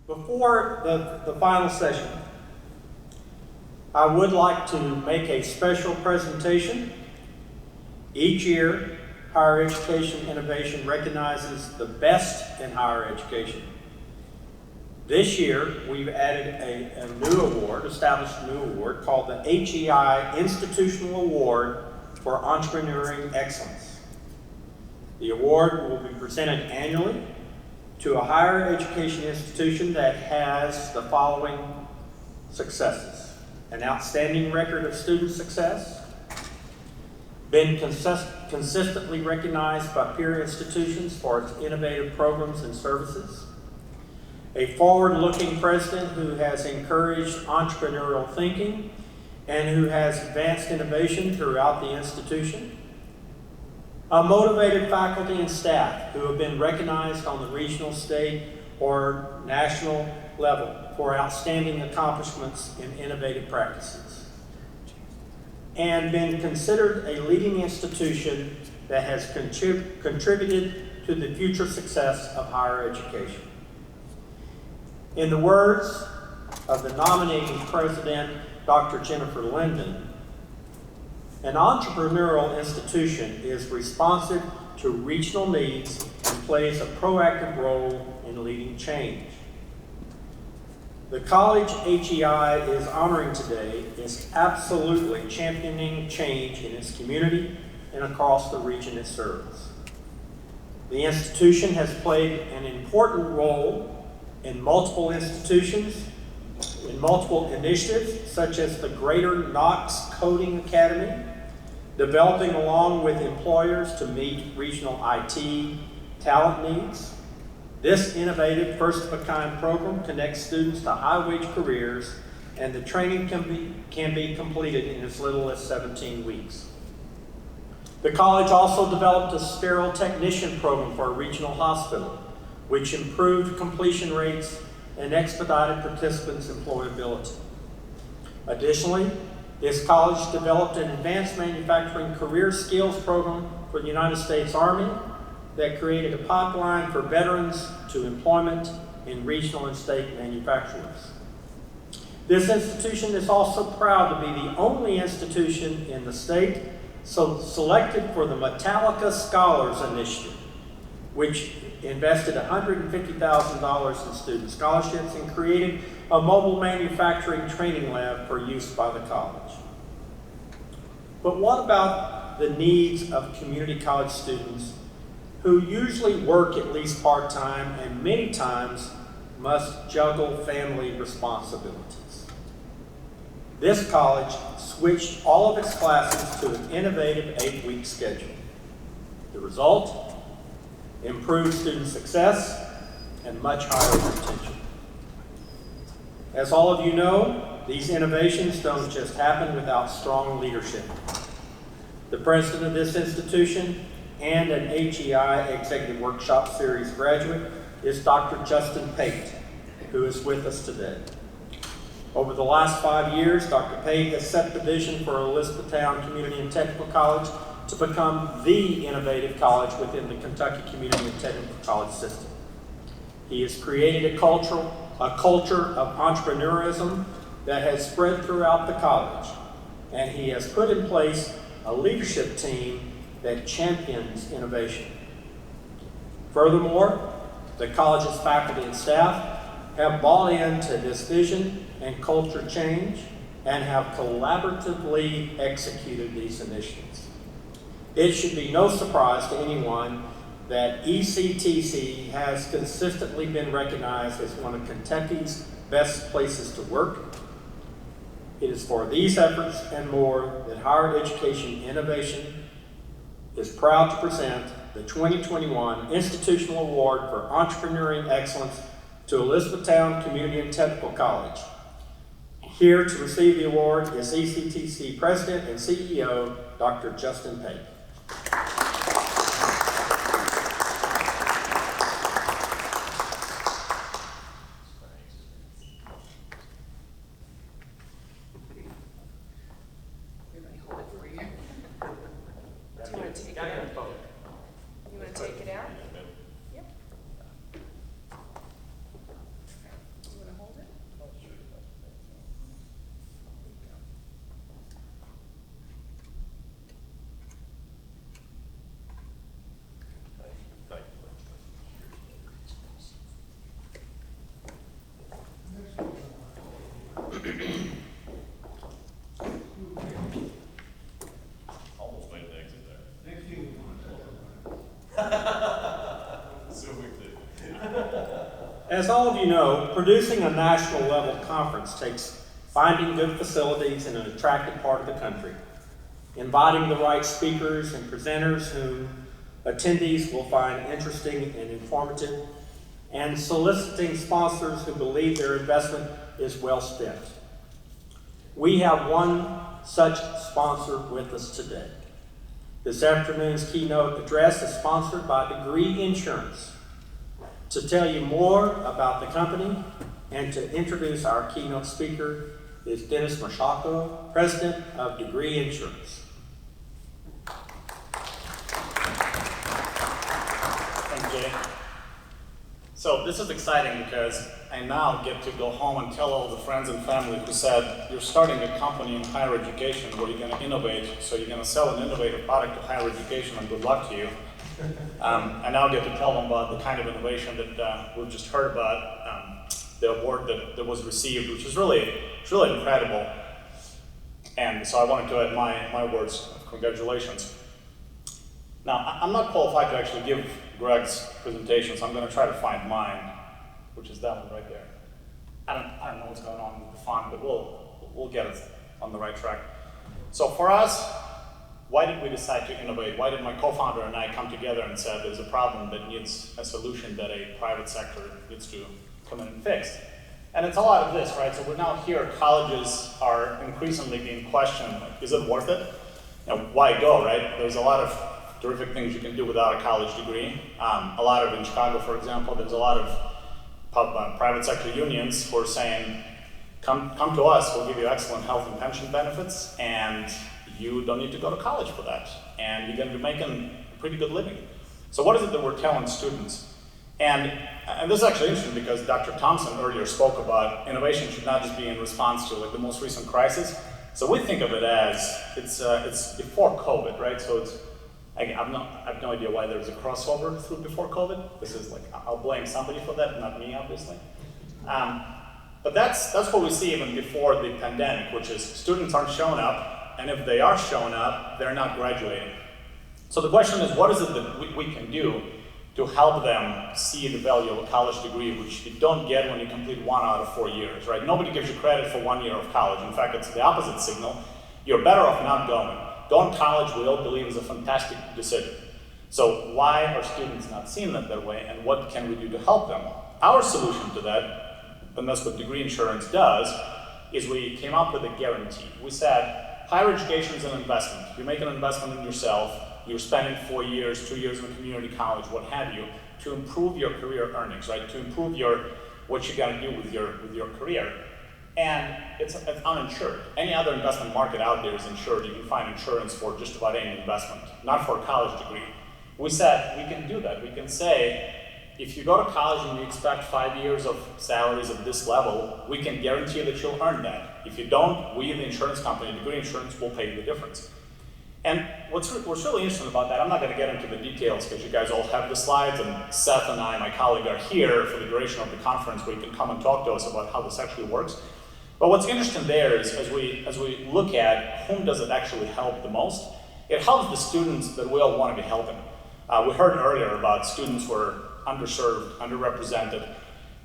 Before the final session, I would like to make a special presentation. Each year, higher education innovation recognizes the best in higher education. This year, we've added a new award, established a new award called the HEI Institutional Award for Entrepreneurial Excellence. The award will be presented annually to a higher education institution that has the following successes: an outstanding record of student success, been consistently recognized by peer institutions for its innovative programs and services, a forward-looking president who has encouraged entrepreneurial thinking and who has advanced innovation throughout the institution, a motivated faculty and staff who have been recognized on the regional, state, or national level for outstanding accomplishments in innovative practices, and been considered a leading institution that has contributed to the future success of higher education. In the words of the nominating president, Dr. Jennifer Linden, an entrepreneurial institution is responsive to regional needs and plays a proactive role in leading change. The college HEI is honoring today is absolutely championing change in its community and across the region it serves. The institution has played an important role in multiple institutions, in multiple initiatives, such as the Greater Knox Coding Academy, developing along with employers to meet regional IT talent needs. This innovative, first-of-a-kind program connects students to high-wage careers, and the training can be completed in as little as 17 weeks. The college also developed a sterile technician program for a regional hospital, which improved completion rates and expedited participants' employability. Additionally, this college developed an advanced manufacturing career skills program for the United States Army that created a pipeline for veterans to employment in regional and state manufacturers. This institution is also proud to be the only institution in the state selected for the Metallica Scholars Initiative, which invested $150,000 in student scholarships and created a mobile manufacturing training lab for use by the college. But what about the needs of community college students who usually work at least part-time and many times must juggle family responsibilities? This college switched all of its classes to an innovative 8-week schedule. The result? Improved student success and much higher retention. As all of you know, these innovations don't just happen without strong leadership. The president of this institution and an HEI Executive Workshop Series graduate is Dr. Justin Pate, who is with us today. Over the last 5 years, Dr. Pate has set the vision for Elizabethtown Community and Technical College to become the innovative college within the Kentucky Community and Technical College system. He has created a culture of entrepreneurism that has spread throughout the college, and he has put in place a leadership team that champions innovation. Furthermore, the college's faculty and staff have bought into this vision and culture change and have collaboratively executed these initiatives. It should be no surprise to anyone that ECTC has consistently been recognized as one of Kentucky's best places to work. It is for these efforts and more that Higher Education Innovation is proud to present the 2021 Institutional Award for Entrepreneurial Excellence to Elizabethtown Community and Technical College. Here to receive the award is ECTC President and CEO, Dr. Justin Pate. As all of you know, producing a national level conference takes finding good facilities in an attractive part of the country, inviting the right speakers and presenters whom attendees will find interesting and informative, and soliciting sponsors who believe their investment is well spent. We have one such sponsor with us today. This afternoon's keynote address is sponsored by Degree Insurance. To tell you more about the company and to introduce our keynote speaker is Dennis Marshako, President of Degree Insurance. Thank you, Jay. So this is exciting because I now get to go home and tell all the friends and family who said, you're starting a company in higher education where you're going to innovate, so you're going to sell an innovative product to higher education, and good luck to you. I now get to tell them about the kind of innovation that we've just heard about, the award that was received, which is really incredible. And so I wanted to add my words of congratulations. Now, I'm not qualified to actually give Greg's presentation, so I'm going to try to find mine, which is that one right there. I don't know what's going on with the font, but we'll get it on the right track. So for us, why did we decide to innovate? Why did my co-founder and I come together and said there's a problem that needs a solution that a private sector needs to come in and fix? And it's a lot of this, right? So we're now here, colleges are increasingly being questioned, like, is it worth it? Why go, right? There's a lot of terrific things you can do without a college degree. In Chicago, for example, there's a lot of private sector unions who are saying, come to us, we'll give you excellent health and pension benefits, and you don't need to go to college for that, and you're going to be making a pretty good living. So what is it that we're telling students? And this is actually interesting because Dr. Thompson earlier spoke about innovation should not just be in response to like the most recent crisis. So we think of it as it's before COVID, right? So I have no idea why there's a crossover through before COVID. This is like, I'll blame somebody for that, not me, obviously. But that's what we see even before the pandemic, which is students aren't showing up. And if they are showing up, they're not graduating. So the question is, what is it that we can do to help them see the value of a college degree, which you don't get when you complete 1 out of 4 years, right? Nobody gives you credit for 1 year of college. In fact, it's the opposite signal. You're better off not going. Going to college, we all believe, is a fantastic decision. So why are students not seeing that their way, and what can we do to help them? Our solution to that, and that's what Degree Insurance does, is we came up with a guarantee. We said, higher education is an investment. You make an investment in yourself. You're spending 4 years, 2 years in a community college, what have you, to improve your career earnings, right? To improve what you got to do with your career. And it's uninsured. Any other investment market out there is insured. You can find insurance for just about any investment, not for a college degree. We said we can do that. We can say, if you go to college and you expect 5 years of salaries at this level, we can guarantee that you'll earn that. If you don't, we, the insurance company, Degree Insurance, will pay you the difference. And what's really interesting about that, I'm not going to get into the details because you guys all have the slides, and Seth and I, my colleague, are here for the duration of the conference where you can come and talk to us about how this actually works. But what's interesting there is as we look at whom does it actually help the most, it helps the students that we all want to be helping. We heard earlier about students who are underserved, underrepresented.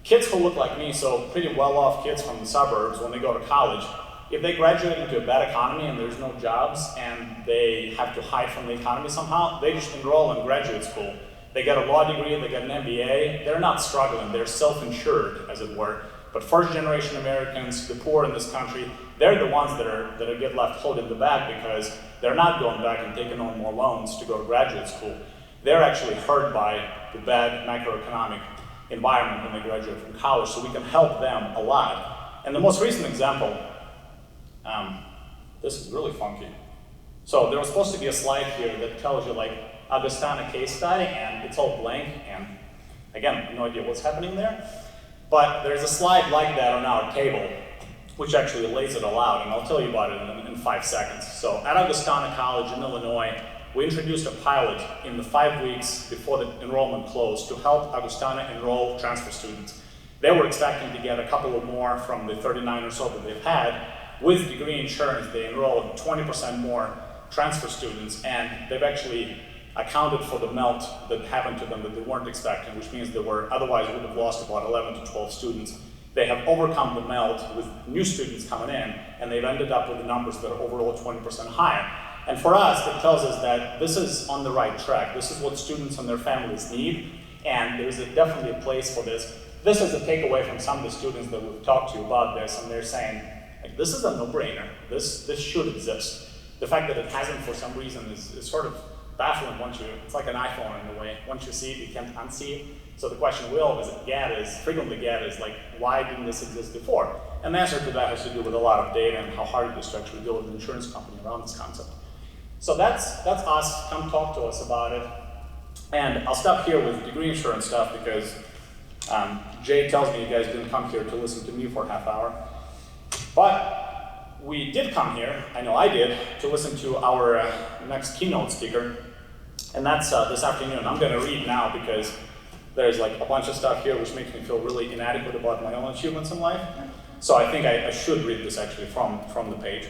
Kids who look like me, so pretty well-off kids from the suburbs, when they go to college, if they graduate into a bad economy and there's no jobs and they have to hide from the economy somehow, they just enroll in graduate school. They get a law degree, they get an MBA, they're not struggling, they're self-insured, as it were. But first-generation Americans, the poor in this country, they're the ones that get left holding the bag because they're not going back and taking on more loans to go to graduate school. They're actually hurt by the bad macroeconomic environment when they graduate from college, so we can help them a lot. And the most recent example, this is really funky. So there was supposed to be a slide here that tells you like Augustana case study, and it's all blank, and again, no idea what's happening there. But there's a slide like that on our table, which actually lays it all out, and I'll tell you about it in 5 seconds. So at Augustana College in Illinois, we introduced a pilot in the 5 weeks before the enrollment closed to help Augustana enroll transfer students. They were expecting to get a couple of more from the 39 or so that they've had. With Degree Insurance, they enrolled 20% more transfer students, and they've actually accounted for the melt that happened to them that they weren't expecting, which means they were otherwise would have lost about 11 to 12 students. They have overcome the melt with new students coming in, and they've ended up with the numbers that are overall 20% higher. And for us, it tells us that this is on the right track. This is what students and their families need, and there's definitely a place for this. This is a takeaway from some of the students that we've talked to about this, and they're saying, like, this is a no-brainer. This should exist. The fact that it hasn't for some reason is sort of baffling it's like an iPhone in a way. Once you see it, you can't unsee it. So the question we always frequently get is like, why didn't this exist before? And the answer to that has to do with a lot of data and how hard it is to actually deal with an insurance company around this concept. So that's us. Come talk to us about it. And I'll stop here with degree insurance stuff because Jay tells me you guys didn't come here to listen to me for a half hour. But we did come here, I know I did, to listen to our next keynote speaker. And that's this afternoon. I'm going to read now because there's like a bunch of stuff here which makes me feel really inadequate about my own achievements in life. So I think I should read this actually from the page.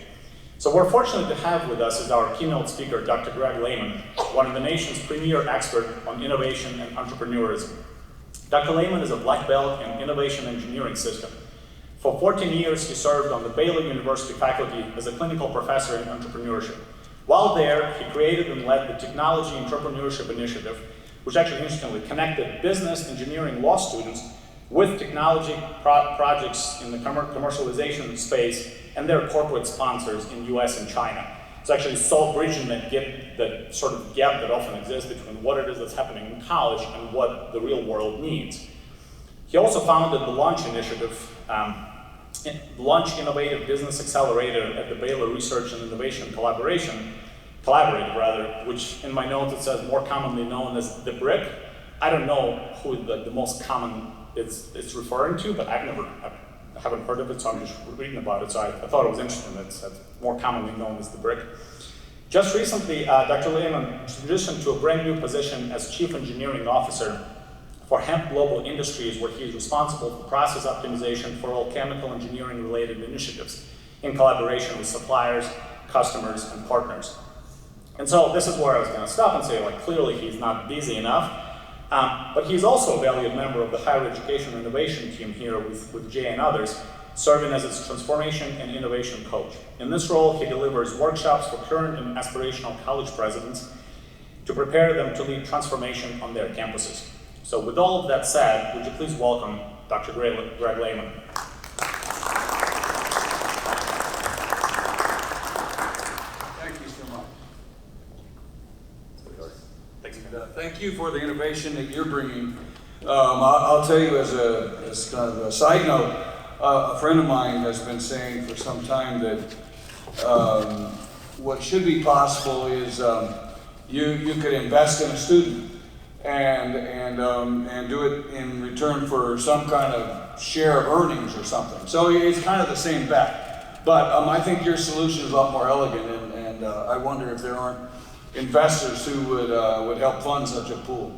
So we're fortunate to have with us as our keynote speaker, Dr. Greg Lehmann, one of the nation's premier experts on innovation and entrepreneurism. Dr. Lehmann is a black belt in innovation engineering system. For 14 years, he served on the Baylor University faculty as a clinical professor in entrepreneurship. While there, he created and led the Technology Entrepreneurship Initiative, which actually interestingly connected business, engineering, law students with technology projects in the commercialization space and their corporate sponsors in US and China. It's actually bridging that sort of gap that often exists between what it is that's happening in college and what the real world needs. He also founded the Launch Initiative, Launch Innovative Business Accelerator at the Baylor Research and Innovation Collaborative, which in my notes it says more commonly known as the BRIC. I don't know who the most common it's referring to, but I haven't heard of it, so I'm just reading about it. So I thought it was interesting that it's more commonly known as the BRIC. Just recently, Dr. Leman transitioned to a brand new position as Chief Engineering Officer for Hemp Global Industries, where he is responsible for process optimization for all chemical engineering related initiatives in collaboration with suppliers, customers, and partners. And so this is where I was going to stop and say, like, clearly he's not busy enough. But he's also a valued member of the higher education innovation team here with Jay and others, serving as its transformation and innovation coach. In this role, he delivers workshops for current and aspirational college presidents to prepare them to lead transformation on their campuses. So with all of that said, would you please welcome Dr. Greg Lehmann. Thank you for the innovation that you're bringing. I'll tell you as kind of a side note, a friend of mine has been saying for some time that what should be possible is you could invest in a student and do it in return for some kind of share of earnings or something. So it's kind of the same bet. But I think your solution is a lot more elegant, and I wonder if there aren't investors who would help fund such a pool.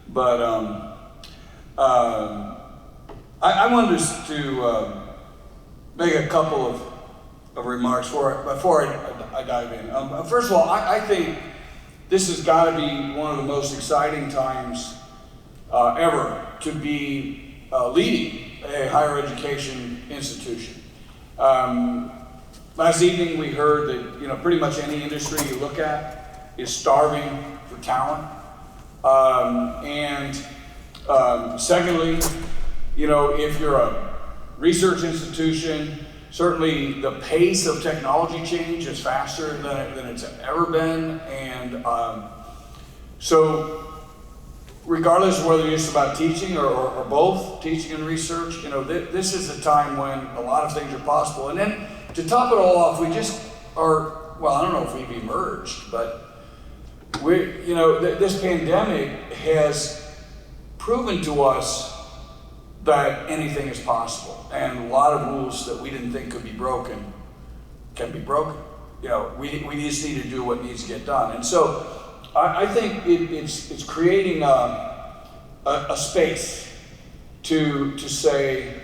But I wanted to make a couple of remarks before I dive in. First of all, I think this has got to be one of the most exciting times ever to be leading a higher education institution. Last evening we heard that pretty much any industry you look at is starving for talent. Secondly, if you're a research institution, certainly the pace of technology change is faster than it's ever been. And so regardless of whether it's about teaching or both, teaching and research, this is a time when a lot of things are possible. And then to top it all off, we just are, well, I don't know if we've emerged, but this pandemic has proven to us that anything is possible, and a lot of rules that we didn't think could be broken can be broken. We just need to do what needs to get done, and so I think it's creating a space to say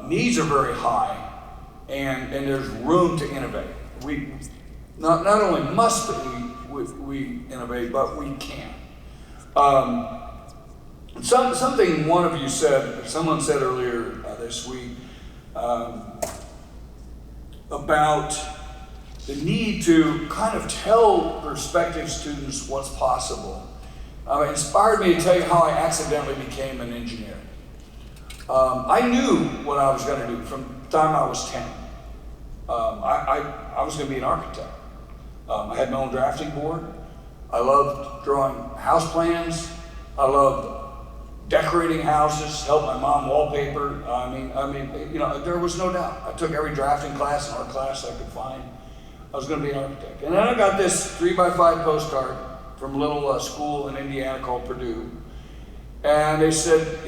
needs are very high, and there's room to innovate. We not only must we innovate, but we can. Something one of you said, someone said earlier this week about the need to kind of tell prospective students what's possible. It inspired me to tell you how I accidentally became an engineer. I knew what I was going to do from the time I was 10. I was going to be an architect. I had my own drafting board. I loved drawing house plans. I loved decorating houses, helped my mom wallpaper. I mean, there was no doubt. I took every drafting class and art class I could find. I was going to be an architect. And then I got this 3x5 postcard from a little school in Indiana called Purdue. And they said,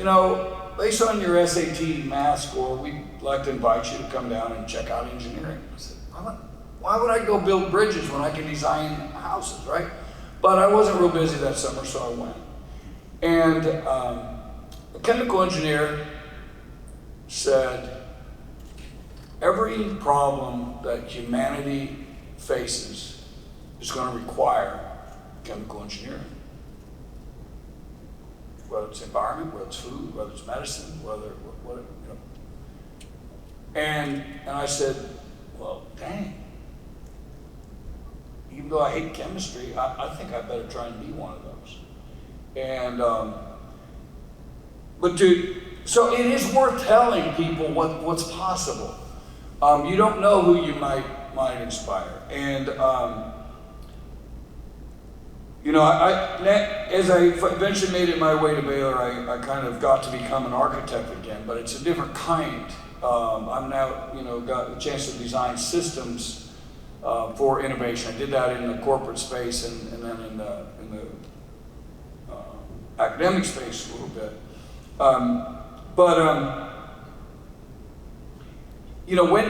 based on your SAT math score, we'd like to invite you to come down and check out engineering. I said, why would I go build bridges when I can design houses, right? But I wasn't real busy that summer, so I went. And a chemical engineer said, every problem that humanity faces is going to require chemical engineering. Whether it's environment, whether it's food, whether it's medicine, whether. And I said, well, dang. Even though I hate chemistry, I think I better try and be one of those. And so it is worth telling people what's possible. You don't know who you might inspire. And as I eventually made it my way to Baylor, I kind of got to become an architect again, but it's a different kind. I'm now, got the chance to design systems for innovation. I did that in the corporate space and then in the academic space a little bit.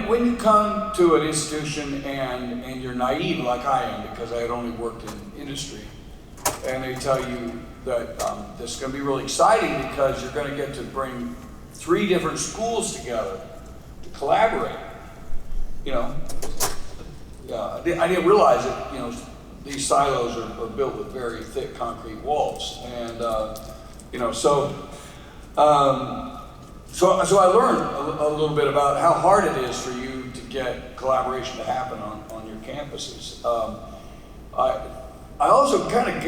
When you come to an institution and you're naive like I am, because I had only worked in industry, and they tell you that this is going to be really exciting because you're going to get to bring 3 different schools together to collaborate. I didn't realize that these silos are built with very thick concrete walls, and so I learned a little bit about how hard it is for you to get collaboration to happen on your campuses. I also kind of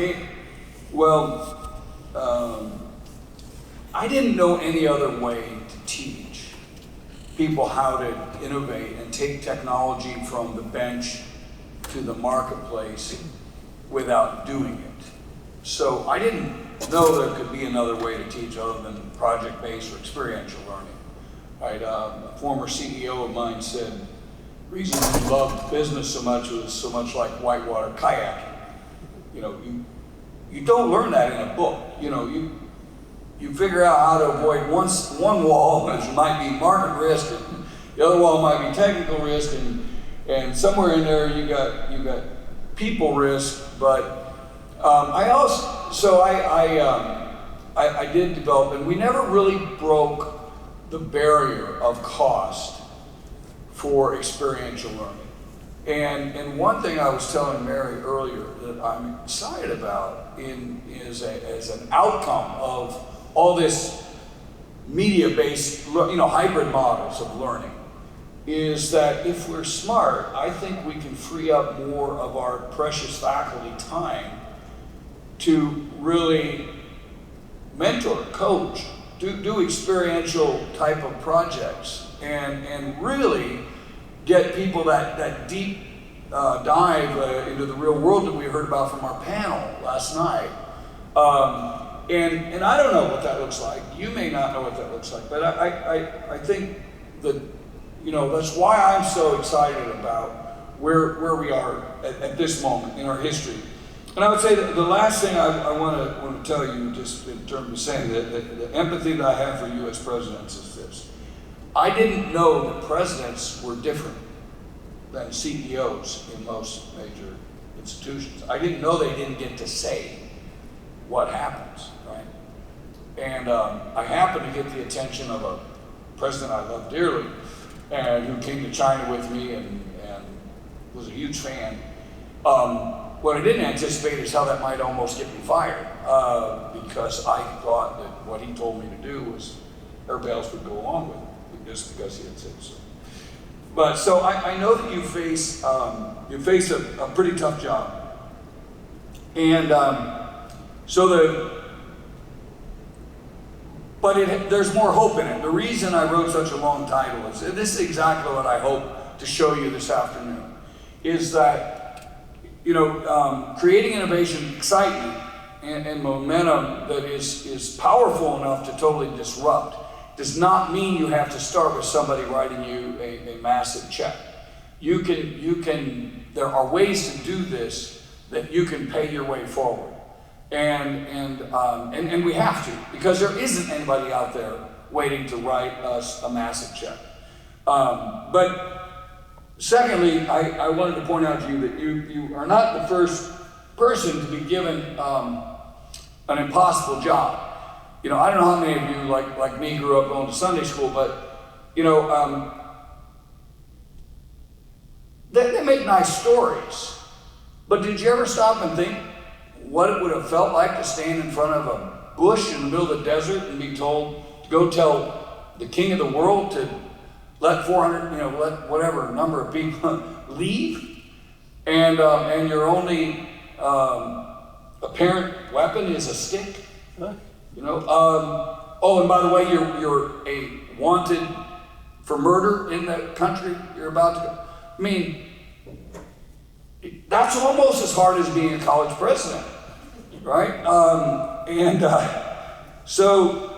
I didn't know any other way to teach people how to innovate and take technology from the bench to the marketplace without doing it. So I didn't know there could be another way to teach other than project-based or experiential learning. Right? A former CEO of mine said, the reason we loved business so much was so much like whitewater kayaking. You don't learn that in a book. You figure out how to avoid one wall, which might be market risk, and the other wall might be technical risk, and somewhere in there you got people risk. But I did develop, and we never really broke the barrier of cost for experiential learning. And one thing I was telling Mary earlier that I'm excited about is as an outcome of all this media-based, hybrid models of learning, is that if we're smart, I think we can free up more of our precious faculty time to really mentor, coach, do experiential type of projects, and really get people that deep dive into the real world that we heard about from our panel last night. And I don't know what that looks like. You may not know what that looks like, but I think that that's why I'm so excited about where we are at this moment in our history. And I would say that the last thing I want to tell you, just in terms of saying that the empathy that I have for you as presidents is this. I didn't know that presidents were different than CEOs in most major institutions. I didn't know they didn't get to say what happens, right? And I happened to get the attention of a president I love dearly, and who came to China with me and was a huge fan. what I didn't anticipate is how that might almost get me fired, because I thought that what he told me to do was everybody else would go along with it, just because he had said so. But so I know that you face a pretty tough job, and there's more hope in it. The reason I wrote such a long title is, this is exactly what I hope to show you this afternoon, is that, creating innovation, excitement, and momentum that is powerful enough to totally disrupt does not mean you have to start with somebody writing you a massive check. There are ways to do this that you can pay your way forward. And we have to, because there isn't anybody out there waiting to write us a massive check. But secondly, I wanted to point out to you that you are not the first person to be given an impossible job. I don't know how many of you, like me, grew up going to Sunday school, but they make nice stories. But did you ever stop and think what it would have felt like to stand in front of a bush in the middle of the desert and be told to go tell the king of the world to let 400, let whatever number of people leave, and your only apparent weapon is a stick? Oh, and by the way, you're a wanted for murder in the country you're about to go. I mean, that's almost as hard as being a college president, right? So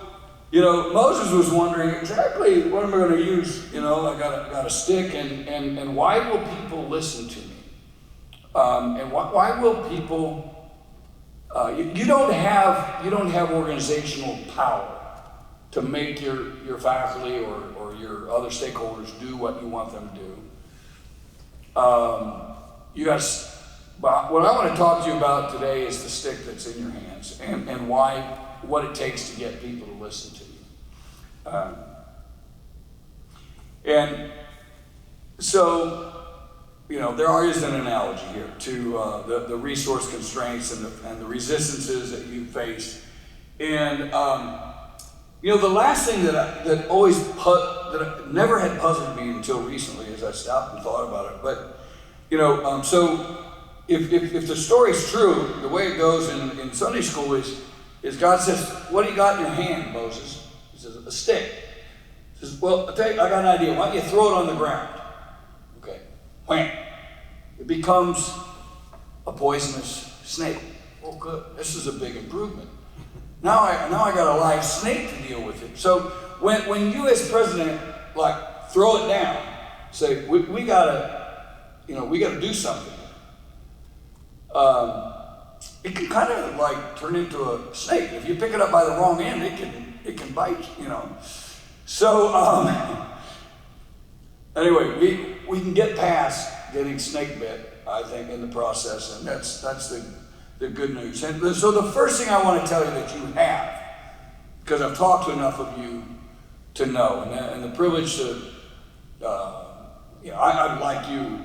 Moses was wondering exactly what am I going to use. I got a stick, and why will people listen to me? And why will people? You don't have organizational power to make your faculty or your other stakeholders do what you want them to do. But what I want to talk to you about today is the stick that's in your hands, and what it takes to get people to listen to you. And so, there is an analogy here to the resource constraints and the resistances that you face. And the last thing that I never had puzzled me until recently, as I stopped and thought about it. But so if the story's true, the way it goes in Sunday school is God says, "What do you got in your hand, Moses?" He says, "A stick." He says, "Well, I got an idea. Why don't you throw it on the ground?" Okay, wham! It becomes a poisonous snake. Oh, good. This is a big improvement. Now I got a live snake to deal with it. So when you as president throw it down, say we gotta do something. It can kind of turn into a snake. If you pick it up by the wrong end, it can bite. So anyway, we can get past getting snake bit, I think, in the process, and that's the good news. And so the first thing I want to tell you that you have, because I've talked to enough of you to know, and the privilege to, I like you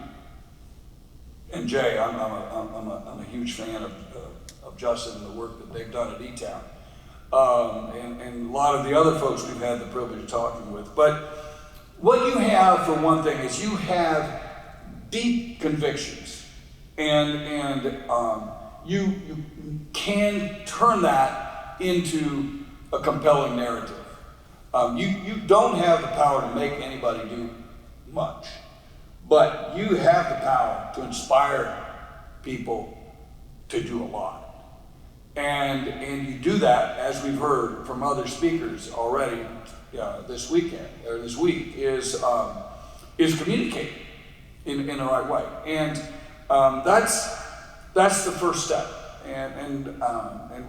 and Jay. I'm a huge fan of Justin and the work that they've done at E-Town, and a lot of the other folks we've had the privilege of talking with. But what you have, for one thing, is you have deep convictions, and you can turn that into a compelling narrative. You don't have the power to make anybody do much, but you have the power to inspire people to do a lot. And you do that, as we've heard from other speakers already this weekend, or this week, is communicating in the right way. And that's the first step. And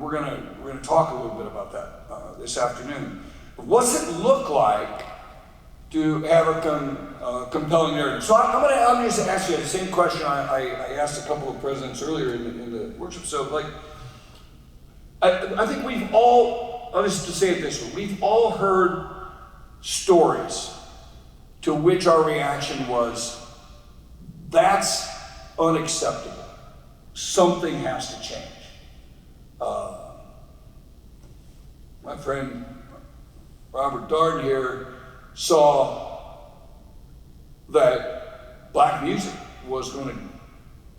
we're gonna talk a little bit about that this afternoon. What's it look like to have a compelling narrative? So I'm just ask you the same question I asked a couple of presidents earlier in the workshop. So I think we've all, just to say it this way, we've all heard stories to which our reaction was, that's unacceptable. something has to change. My friend Robert Darden here saw that black music was going to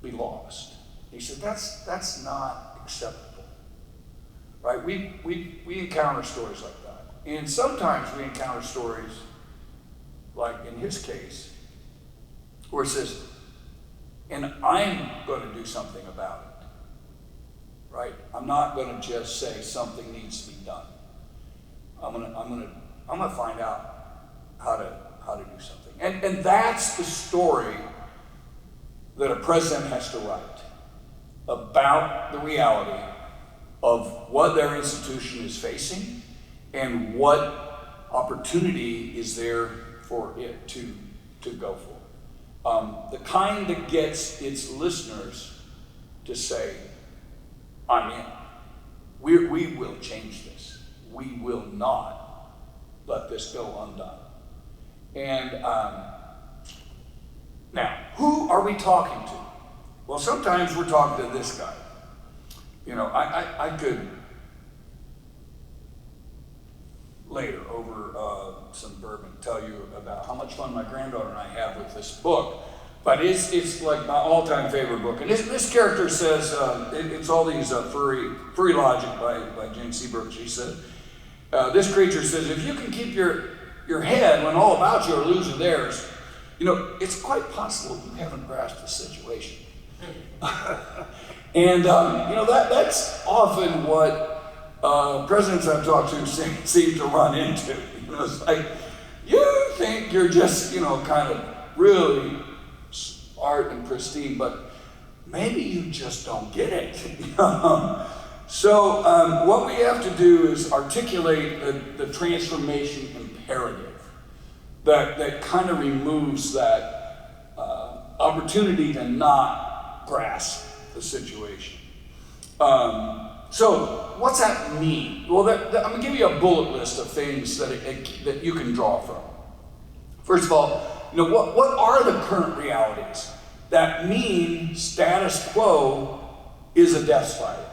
be lost. He said, that's not acceptable, right? We encounter stories like that. And sometimes we encounter stories, like in his case, where it says, and I'm going to do something about it, right? I'm not going to just say something needs to be done. I'm gonna find out how to do something. And that's the story that a president has to write about the reality of what their institution is facing and what opportunity is there for it to go for. The kind that gets its listeners to say, I'm in. We will change this. We will not let this go undone. And now, who are we talking to? Well, sometimes we're talking to this guy. You know, I could later over some bourbon tell you about how much fun my granddaughter and I have with this book. But it's like my all-time favorite book. And this character says, it's all these furry logic by Jane Seabrook. She said, this creature says, if you can keep your head when all about you are losing theirs, you know, it's quite possible you haven't grasped the situation. And, you know, that's often what presidents I've talked to seem to run into. You know, it's like, you think you're just, you know, kind of really smart and pristine, but maybe you just don't get it. So what we have to do is articulate the transformation imperative that kind of removes that opportunity to not grasp the situation. So what's that mean? Well, I'm going to give you a bullet list of things that you can draw from. First of all, you know, what are the current realities that mean status quo is a death spiral,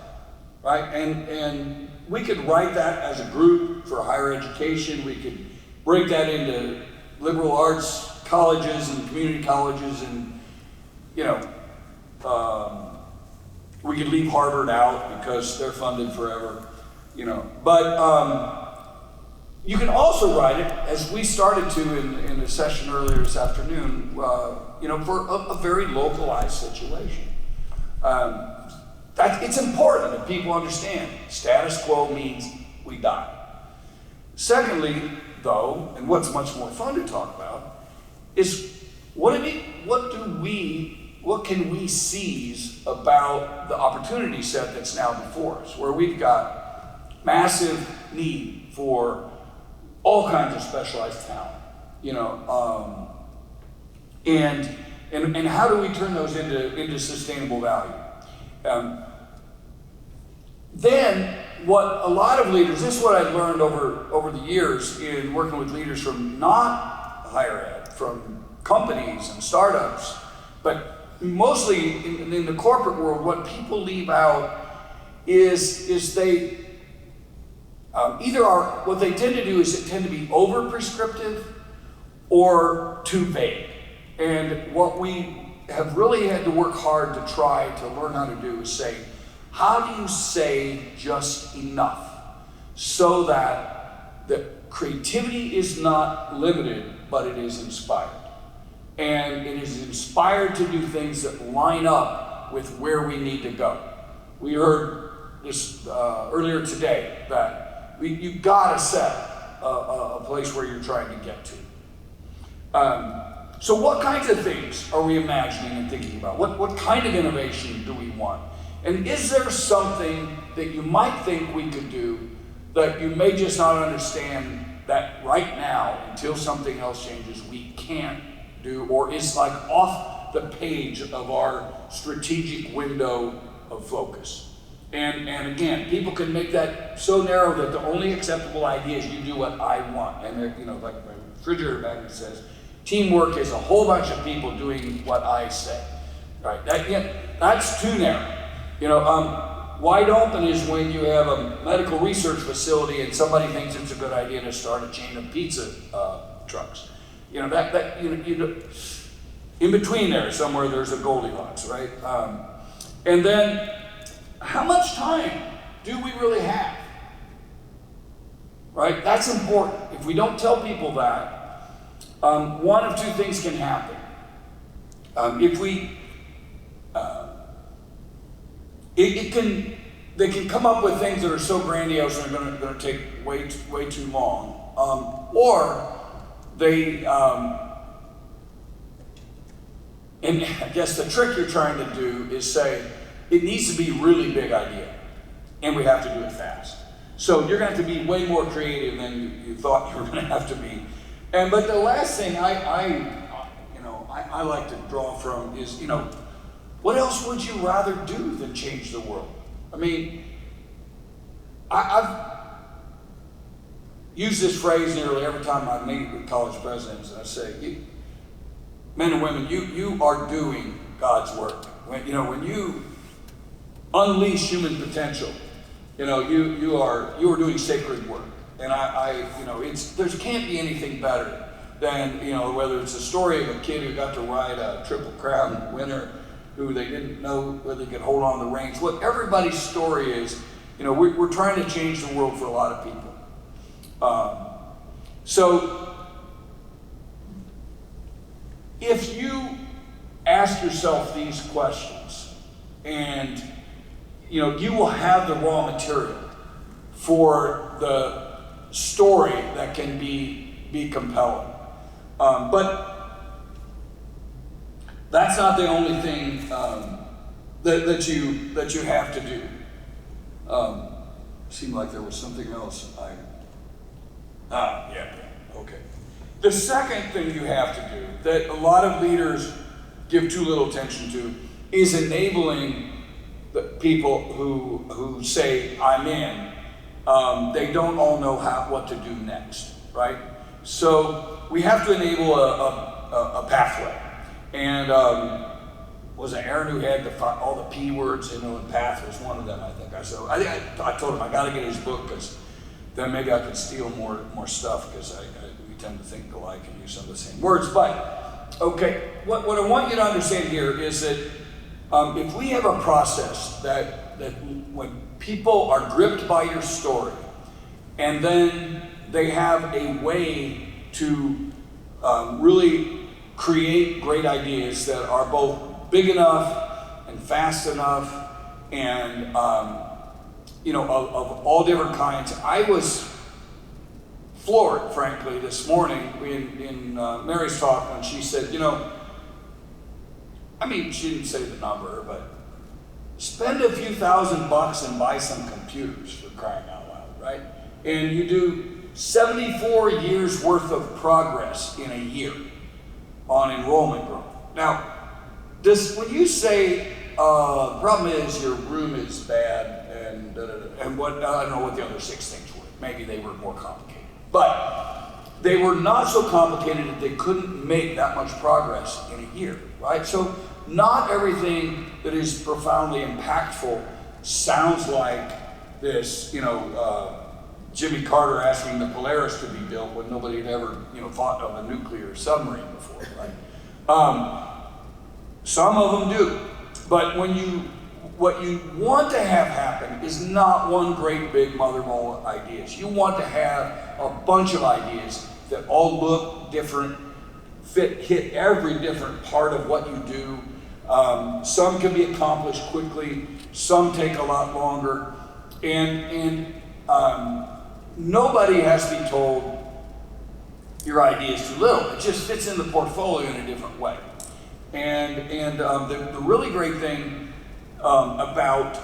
right? And we could write that as a group for higher education. We could break that into liberal arts colleges and community colleges, and you know, we could leave Harvard out because they're funded forever, you know. But you can also write it, as we started to in a session earlier this afternoon, you know, for a very localized situation. It's important that people understand status quo means we die. Secondly, though, and what's much more fun to talk about, is what can we seize about the opportunity set that's now before us, where we've got massive need for all kinds of specialized talent, you know, and how do we turn those into sustainable value? Then what a lot of leaders, this is what I learned over the years in working with leaders from not higher ed, from companies and startups, but mostly in the corporate world, what people leave out is they either are, what they tend to do is they tend to be over prescriptive or too vague. And what we have really had to work hard to try to learn how to do is say, how do you say just enough so that the creativity is not limited, but it is inspired? And it is inspired to do things that line up with where we need to go. We heard this earlier today, that you gotta set a place where you're trying to get to. So what kinds of things are we imagining and thinking about? What kind of innovation do we want? And is there something that you might think we could do that you may just not understand that right now, until something else changes, we can't do, or is like off the page of our strategic window of focus? And again, people can make that so narrow that the only acceptable idea is you do what I want. And you know, like my refrigerator magnet says, teamwork is a whole bunch of people doing what I say. Right? That's too narrow. Wide open is when you have a medical research facility and somebody thinks it's a good idea to start a chain of pizza trucks. In between there, somewhere there's a Goldilocks, right? And then, how much time do we really have? Right? That's important. If we don't tell people that, one of two things can happen. They can come up with things that are so grandiose and are going to take way too long, or they. And I guess the trick you're trying to do is say it needs to be a really big idea, and we have to do it fast. So you're going to have to be way more creative than you thought you were going to have to be. But the last thing I like to draw from is, what else would you rather do than change the world? I mean, I've used this phrase nearly every time I meet with college presidents, and I say, men and women, you are doing God's work. When you unleash human potential, you are doing sacred work. And there can't be anything better than, whether it's a story of a kid who got to ride a Triple Crown winner, who they didn't know whether they could hold on the reins. What everybody's story is, we're trying to change the world for a lot of people. So if you ask yourself these questions, and you will have the raw material for the story that can be compelling. But that's not the only thing that you have to do. Seemed like there was something else. Okay. The second thing you have to do that a lot of leaders give too little attention to is enabling the people who say, I'm in. They don't all know what to do next, right? So we have to enable a pathway. And was it Aaron who had all the P words, and path was one of them, I think. I told him I got to get his book, because then maybe I could steal more stuff, because we tend to think alike and use some of the same words. But, okay, what I want you to understand here is that if we have a process that when people are gripped by your story, and then they have a way to really create great ideas that are both big enough and fast enough, and of all different kinds. I was floored, frankly, this morning in Mary's talk when she said, she didn't say the number, but spend a few $1,000 and buy some computers, for crying out loud, right? And you do 74 years worth of progress in a year on enrollment growth. Now, when you say the problem is your room is bad and what, I don't know what the other 6 things were. Maybe they were more complicated, but they were not so complicated that they couldn't make that much progress in a year, right? So not everything that is profoundly impactful sounds like this, Jimmy Carter asking the Polaris to be built when nobody had ever, thought of a nuclear submarine before, right? Some of them do, but what you want to have happen is not one great big mother of all ideas. You want to have a bunch of ideas that all look different, hit every different part of what you do. Some can be accomplished quickly, some take a lot longer, and nobody has to be told your idea is too little. It just fits in the portfolio in a different way. And the really great thing about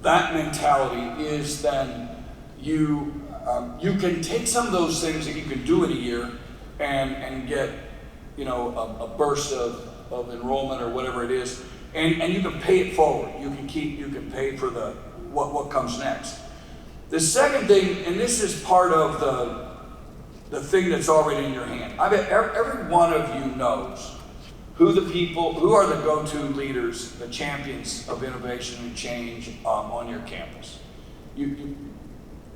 that mentality is then you can take some of those things that you can do in a year and get a burst of enrollment or whatever it is, and you can pay it forward. You can pay for what comes next. The second thing, and this is part of the thing that's already in your hand. I bet every one of you knows who are the go-to leaders, the champions of innovation and change on your campus.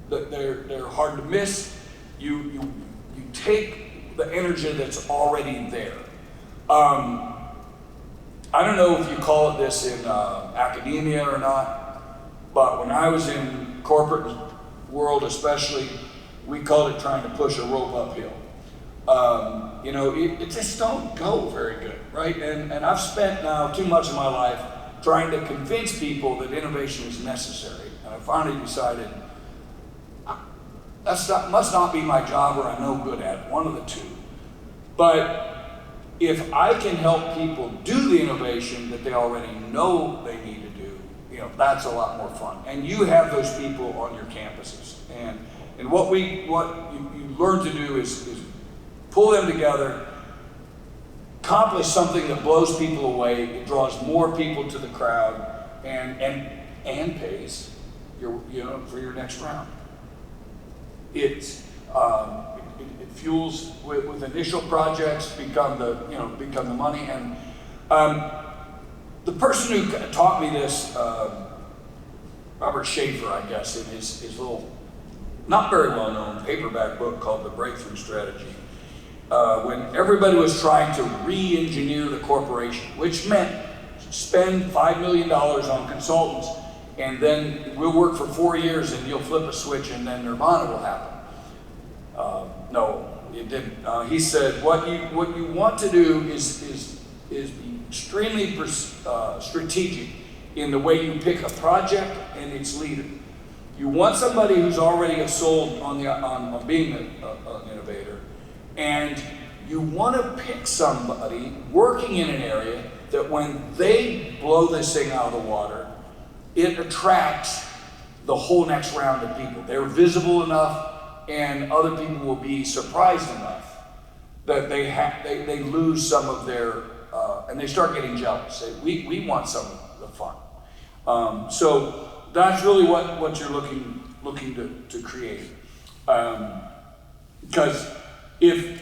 They're hard to miss. You take the energy that's already there. I don't know if you call it this in academia or not, but when I was in corporate world especially, we called it trying to push a rope uphill. It just don't go very good, right? And I've spent now too much of my life trying to convince people that innovation is necessary. And I finally decided must not be my job, or I'm no good at it, one of the two. But if I can help people do the innovation that they already know they need to do, that's a lot more fun. And you have those people on your campuses. And what you learn to do is pull them together, accomplish something that blows people away, it draws more people to the crowd, and pays for your next round. It fuels with initial projects become the money. And the person who taught me this, Robert Schaefer, I guess, in his little, not very well known paperback book called The Breakthrough Strategy, when everybody was trying to re-engineer the corporation, which meant spend $5 million on consultants, and then we'll work for 4 years and you'll flip a switch and then nirvana will happen. No, it didn't. He said, what you want to do is be extremely strategic in the way you pick a project and its leader. You want somebody who's already sold on being an innovator, and you want to pick somebody working in an area that when they blow this thing out of the water, it attracts the whole next round of people. They're visible enough, and other people will be surprised enough that they lose some of their, and they start getting jealous. We want some of the fun. So that's really what you're looking to create. Because if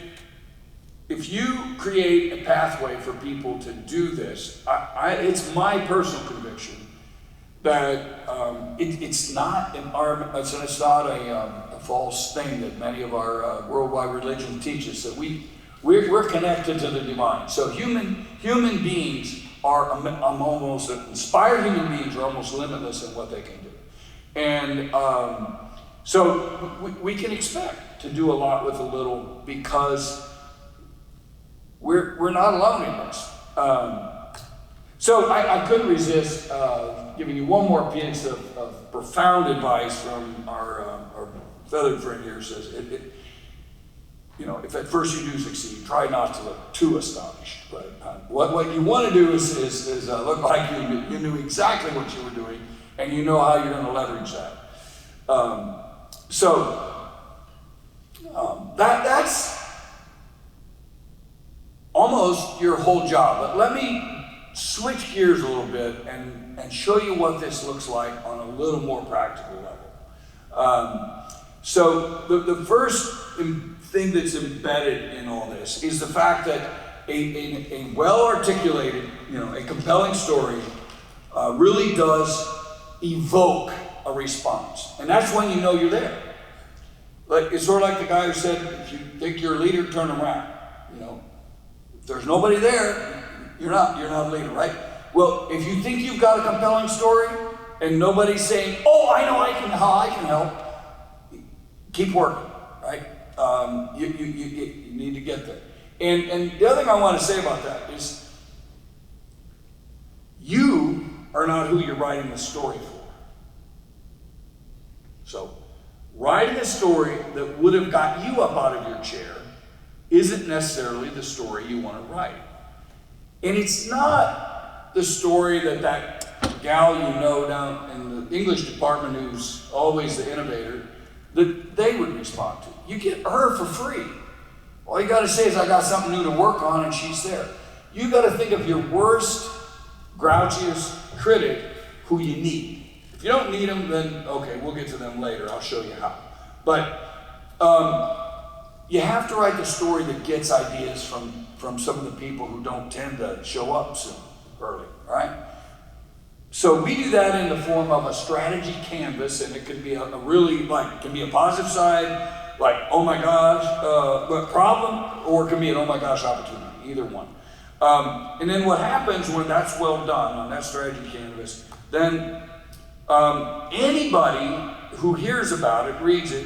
you create a pathway for people to do this, it's my personal conviction that it's not a false thing that many of our worldwide religions teach us, that we're connected to the divine. So human beings are almost inspired human beings are almost limitless in what they can do, and so we can expect to do a lot with a little, because we're not alone in this. So I couldn't resist giving you one more piece of profound advice from our feathered friend here. Says, if at first you do succeed, try not to look too astonished. But what you want to do is look like you knew exactly what you were doing, and you know how you're going to leverage that. That's almost your whole job. But let me switch gears a little bit and show you what this looks like on a little more practical level. So the first thing that's embedded in all this is the fact that a well-articulated, a compelling story really does evoke a response. And that's when you know you're there. It's sort of like the guy who said, if you think you're a leader, turn around. If there's nobody there, you're not a leader, right? Well, if you think you've got a compelling story and nobody's saying, oh, I know I can help, keep working, right? You need to get there. And the other thing I want to say about that is, you are not who you're writing the story for. So, writing a story that would have got you up out of your chair isn't necessarily the story you want to write. And it's not the story that gal down in the English department who's always the innovator, that they would respond to. You get her for free. All you got to say is, I got something new to work on, and she's there. You got to think of your worst, grouchiest critic who you need. If you don't need them, then okay, we'll get to them later. I'll show you how. But you have to write the story that gets ideas from some of the people who don't tend to show up soon, early, all right? So we do that in the form of a strategy canvas, and it can be a really, like, it can be a positive side, like, oh my gosh, problem, or it can be an oh my gosh opportunity, either one. And then what happens when that's well done on that strategy canvas, then anybody who hears about it, reads it,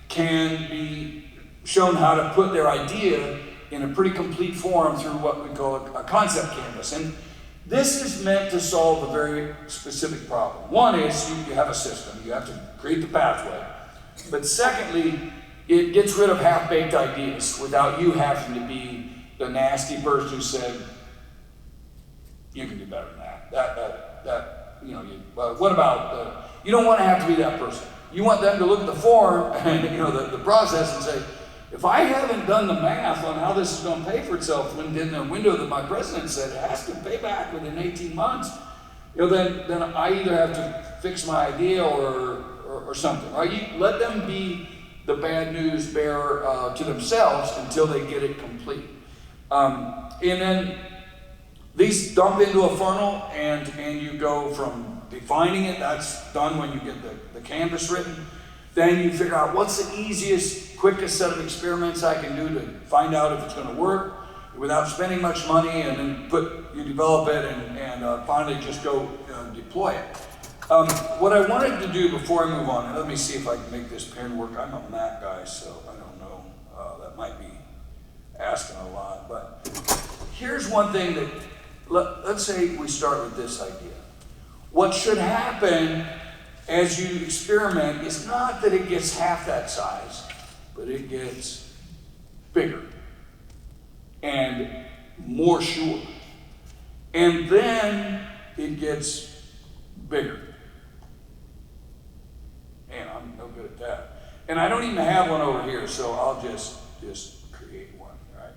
can be shown how to put their idea in a pretty complete form through what we call a concept canvas. And this is meant to solve a very specific problem. One is you have a system, you have to create the pathway. But secondly, it gets rid of half-baked ideas without you having to be the nasty person who said, you can do better than that. What about, you don't want to have to be that person. You want them to look at the form and the process and say, if I haven't done the math on how this is going to pay for itself within the window that my president said it has to pay back within 18 months, then I either have to fix my idea or something, right? You let them be the bad news bearer to themselves until they get it complete. And then these dump into a funnel, and you go from defining it, that's done when you get the canvas written. Then you figure out what's the easiest, quickest set of experiments I can do to find out if it's going to work without spending much money, and then you develop it and finally just go deploy it. What I wanted to do before I move on, and let me see if I can make this pen work. I'm a Mac guy, so I don't know. That might be asking a lot. But here's one thing that, let's say we start with this idea. What should happen as you experiment is not that it gets half that size, but it gets bigger and more sure. And then it gets bigger. Man, I'm no good at that. And I don't even have one over here, so I'll just create one, right?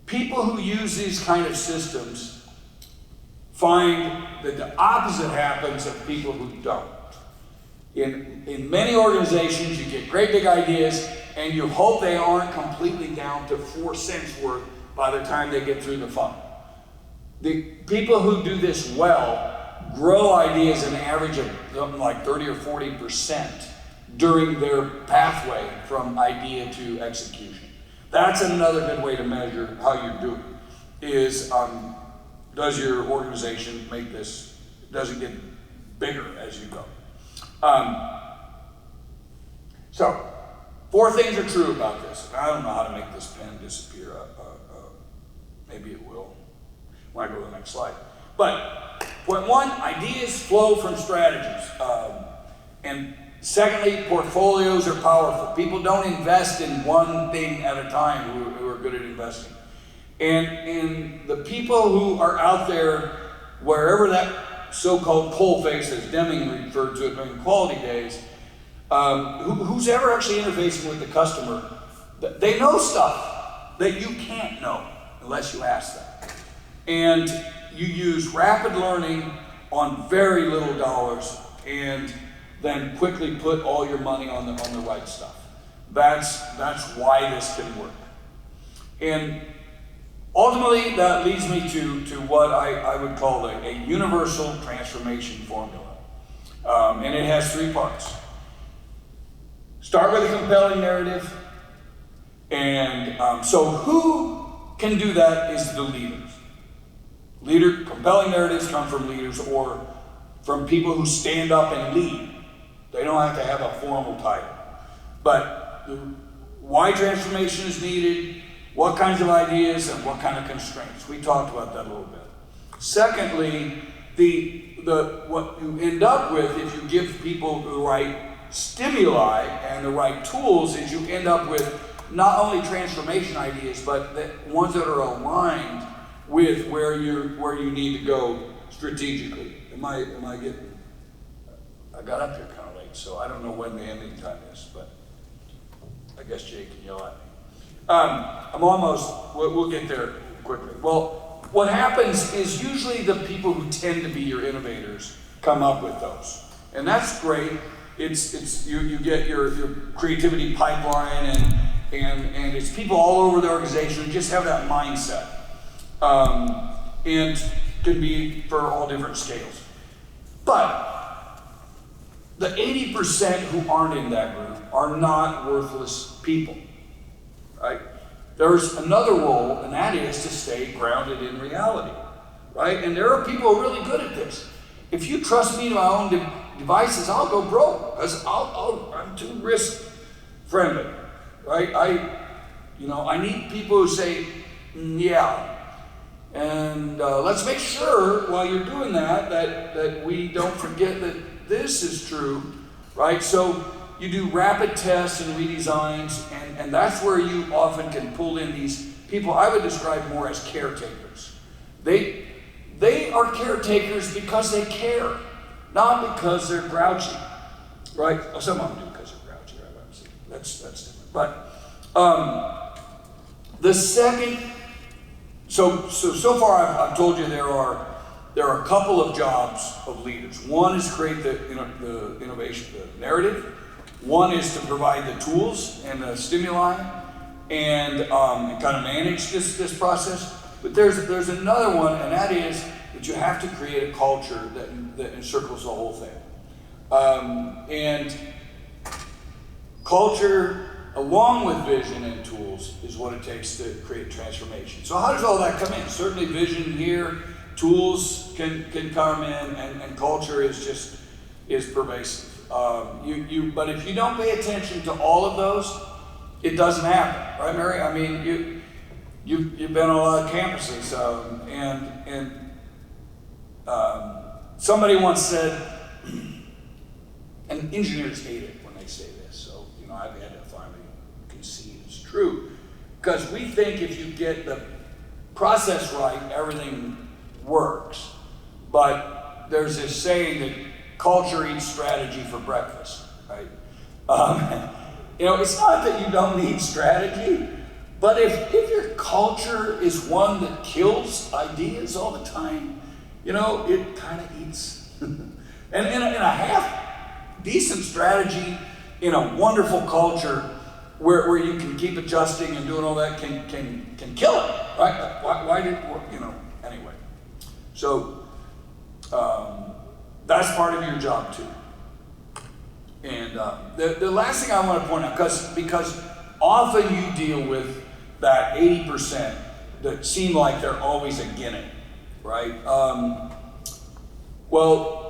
People who use these kind of systems find that the opposite happens of people who don't. In many organizations, you get great big ideas, and you hope they aren't completely down to 4 cents worth by the time they get through the funnel. The people who do this well grow ideas an average of something like 30 or 40% during their pathway from idea to execution. That's another good way to measure how you're doing, is does your organization does it get bigger as you go? So, 4 things are true about this. I don't know how to make this pen disappear. Maybe it will when I go to the next slide. But point 1, ideas flow from strategies. And secondly, portfolios are powerful. People don't invest in one thing at a time who are good at investing. And the people who are out there, wherever that so-called coalface, as Deming referred to it during quality days, who's ever actually interfacing with the customer, they know stuff that you can't know unless you ask them. And you use rapid learning on very little dollars, and then quickly put all your money on the right stuff. That's why this can work. And ultimately, that leads me to what I would call a universal transformation formula. And it has 3 parts. Start with a compelling narrative. And so who can do that is the leaders. Compelling narratives come from leaders or from people who stand up and lead. They don't have to have a formal title. But why transformation is needed, what kinds of ideas, and what kind of constraints. We talked about that a little bit. Secondly, what you end up with if you give people the right stimuli and the right tools is you end up with not only transformation ideas, but the ones that are aligned with where you need to go strategically. Am I getting? I got up here kind of late, so I don't know when the ending time is, but I guess Jay can yell at me. I'm almost. We'll get there quickly. Well, what happens is usually the people who tend to be your innovators come up with those, and that's great. You get your creativity pipeline, and it's people all over the organization who just have that mindset, and can be for all different scales. But the 80% who aren't in that group are not worthless people, right? There's another role, and that is to stay grounded in reality, right? And there are people who are really good at this. If you trust me to my own devices, I'll go broke, because I'm too risk friendly, right? I need people who say, yeah. And let's make sure while you're doing that we don't forget that this is true, right? So you do rapid tests and redesigns, and that's where you often can pull in these people I would describe more as caretakers. They are caretakers because they care, not because they're grouchy, right? Oh, some of them do because they're grouchy, right? Obviously. That's different. But the second, so far I've told you there are a couple of jobs of leaders. One is create the innovation, the narrative. One is to provide the tools and the stimuli, and kind of manage this process. But there's another one, and that is that you have to create a culture that encircles the whole thing. And culture, along with vision and tools, is what it takes to create transformation. So how does all that come in? Certainly vision here, tools can come in, and culture is pervasive. But if you don't pay attention to all of those, it doesn't happen, right, Mary? I mean, you've been on a lot of campuses, and somebody once said, and engineers hate it when they say this, so I've had to finally concede it's true, because we think if you get the process right, everything works. But there's this saying that culture eats strategy for breakfast, right? It's not that you don't need strategy, but if your culture is one that kills ideas all the time, it kind of eats. and a half decent strategy in a wonderful culture where you can keep adjusting and doing all that can kill it, right? Why did it work? Anyway. So that's part of your job too. And the last thing I want to point out, because often you deal with that 80% that seem like they're always against it, right? Well,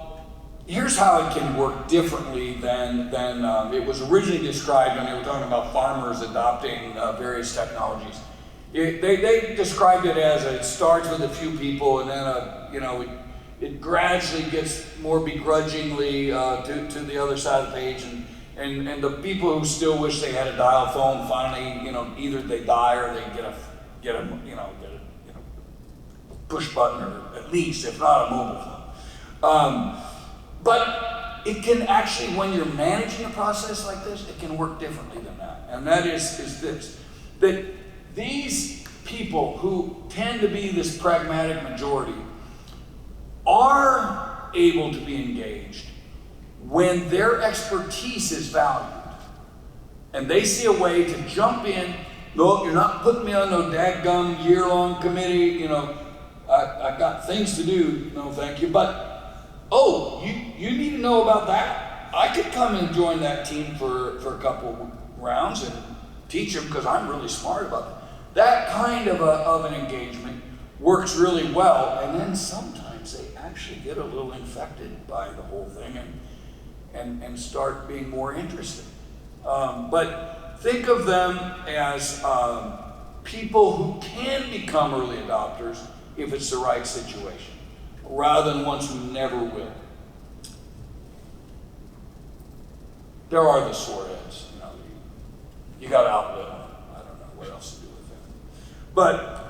here's how it can work differently than it was originally described when they were talking about farmers adopting various technologies. They described it as it starts with a few people, and then it gradually gets more begrudgingly to the other side of the page, and the people who still wish they had a dial phone finally, either they die or they get a push button, or at least, if not a mobile phone. But it can actually, when you're managing a process like this, it can work differently than that. And that is this, that these people who tend to be this pragmatic majority are able to be engaged when their expertise is valued. And they see a way to jump in. No, you're not putting me on no dadgum year-long committee, I've got things to do, no thank you. But, you need to know about that. I could come and join that team for a couple rounds and teach them because I'm really smart about it. That kind of an engagement works really well, and then sometimes they actually get a little infected by the whole thing and start being more interested. But think of them as people who can become early adopters if it's the right situation, rather than ones who never will. There are the sore heads, you got to outlive them. I don't know what else to do with them. But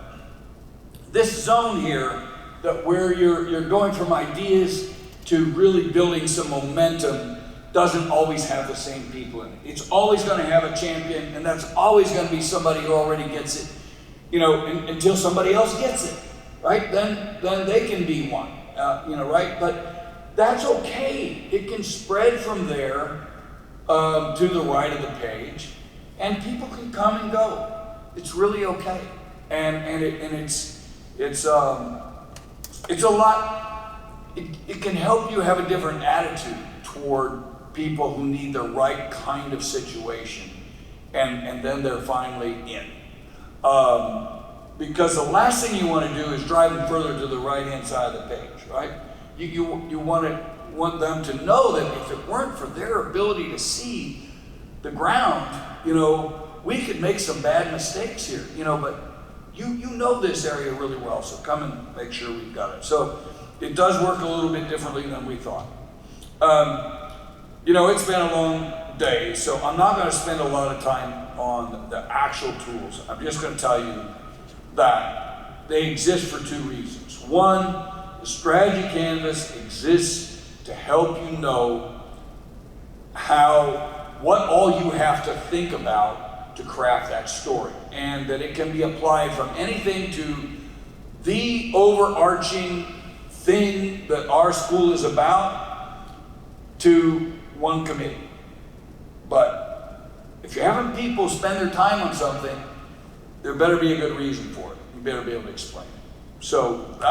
this zone here, that where you're going from ideas to really building some momentum, doesn't always have the same people in it. It's always going to have a champion, and that's always going to be somebody who already gets it, until somebody else gets it, right? Then they can be one, right? But that's okay. It can spread from there to the right of the page, and people can come and go. It's really okay, and it's a lot. It can help you have a different attitude toward people who need the right kind of situation, and then they're finally in. Because the last thing you want to do is drive them further to the right-hand side of the page, right? You want them to know that if it weren't for their ability to see the ground, we could make some bad mistakes here, but you know this area really well, so come and make sure we've got it. So it does work a little bit differently than we thought. It's been a long day, so I'm not going to spend a lot of time on the actual tools. I'm just going to tell you that they exist for two reasons. One, the strategy canvas exists to help you know what all you have to think about to craft that story, and that it can be applied from anything to the overarching thing that our school is about to one committee. But if you're having people spend their time on something, there better be a good reason for it. You better be able to explain it. So it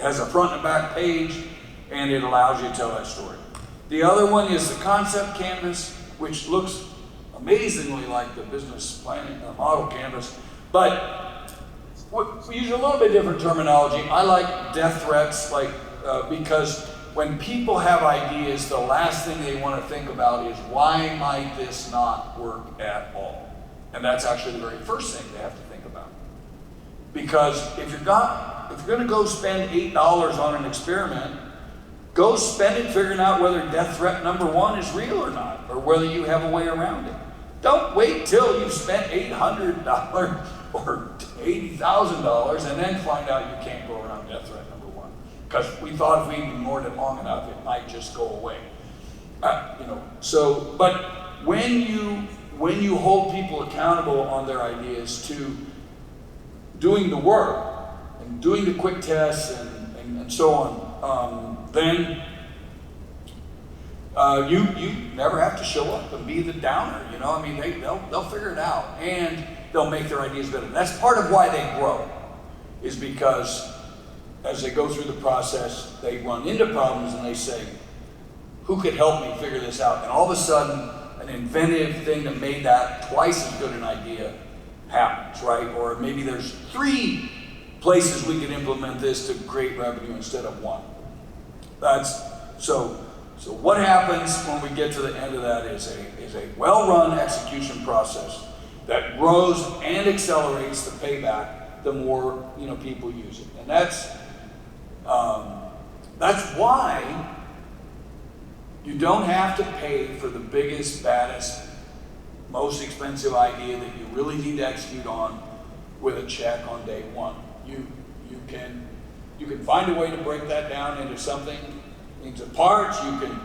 has a front and back page, and it allows you to tell that story. The other one is the concept canvas, which looks amazingly like the business planning model canvas, but we use a little bit different terminology. I like death threats, because when people have ideas, the last thing they want to think about is, why might this not work at all? And that's actually the very first thing they have to think about. Because if you're going to go spend $8 on an experiment, go spend it figuring out whether death threat number 1 is real or not, or whether you have a way around it. Don't wait till you've spent $800 or $80,000 and then find out you can't go around death threat number 1. Because we thought if we ignored it long enough, it might just go away. But when you hold people accountable on their ideas to doing the work and doing the quick tests and so on, then you never have to show up and be the downer. They'll figure it out, and they'll make their ideas better. That's part of why they grow, is because as they go through the process, they run into problems and they say, who could help me figure this out? And all of a sudden, an inventive thing that made that twice as good an idea happens, right? Or maybe there's 3 places we could implement this to create revenue instead of 1. So what happens when we get to the end of that is a well-run execution process that grows and accelerates the payback the more people use it. And that's why you don't have to pay for the biggest, baddest, most expensive idea that you really need to execute on with a check on day 1. You can find a way to break that down into parts. You can,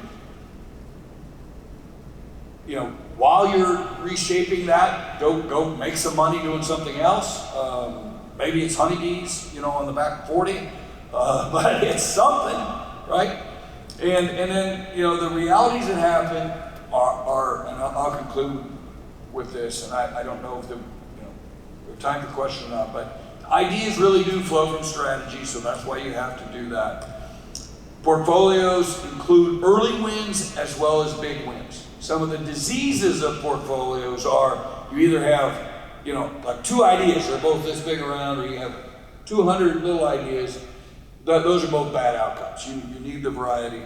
while you're reshaping that, go make some money doing something else. Maybe it's honeybees, on the back 40, but it's something, right? And then, the realities that happen are, and I'll conclude with this, and I don't know if we have time for questions or not, but ideas really do flow from strategy, so that's why you have to do that. Portfolios include early wins as well as big wins. Some of the diseases of portfolios are, you either have, like 2 ideas that are both this big around, or you have 200 little ideas. Those are both bad outcomes. You need the variety,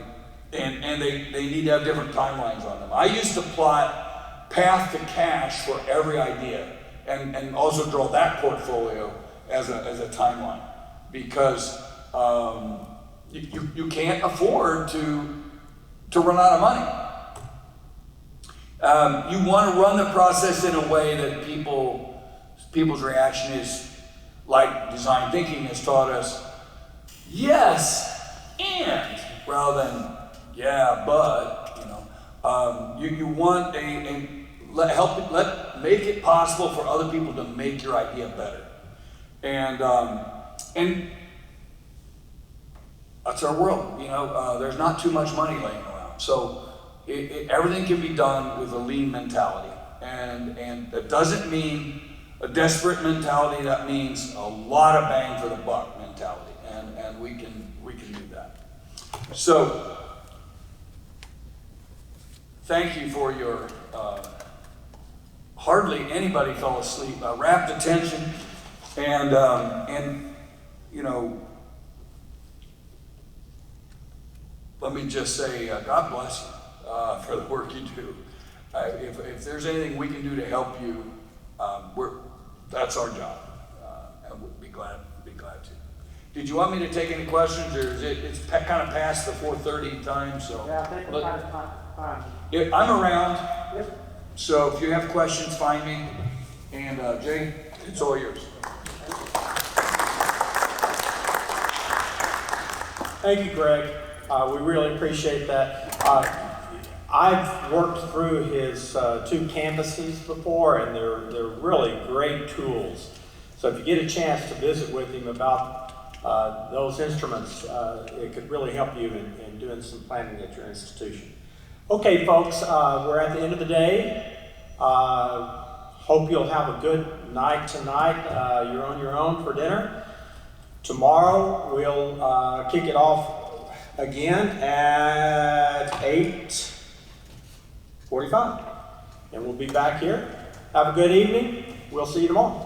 and they need to have different timelines on them. I used to plot path to cash for every idea, and also draw that portfolio as a timeline, because you can't afford to run out of money. You want to run the process in a way that people's reaction is, like design thinking has taught us, yes, and, rather than, yeah, but, you want make it possible for other people to make your idea better. And that's our world, there's not too much money laying around. So everything can be done with a lean mentality. And that doesn't mean a desperate mentality. That means a lot of bang for the buck mentality, and we can do that. So, thank you for your. Hardly anybody fell asleep. Rapt attention, and you know. Let me just say, God bless you for the work you do. If there's anything we can do to help you, that's our job, and we'll be glad to. Did you want me to take any questions, or it's kind of past the 4:30 time? So Yeah, I think it's fine. yeah, I'm around. Yep. So if you have questions, find me. And Jay, it's all yours. Thank you, Greg. We really appreciate that. I've worked through his 2 canvases before, and they're really great tools. So if you get a chance to visit with him about those instruments, it could really help you in doing some planning at your institution. Okay, folks, we're at the end of the day. Hope you'll have a good night tonight. You're on your own for dinner. Tomorrow we'll kick it off again at 8:45, and we'll be back here. Have a good evening. We'll see you tomorrow.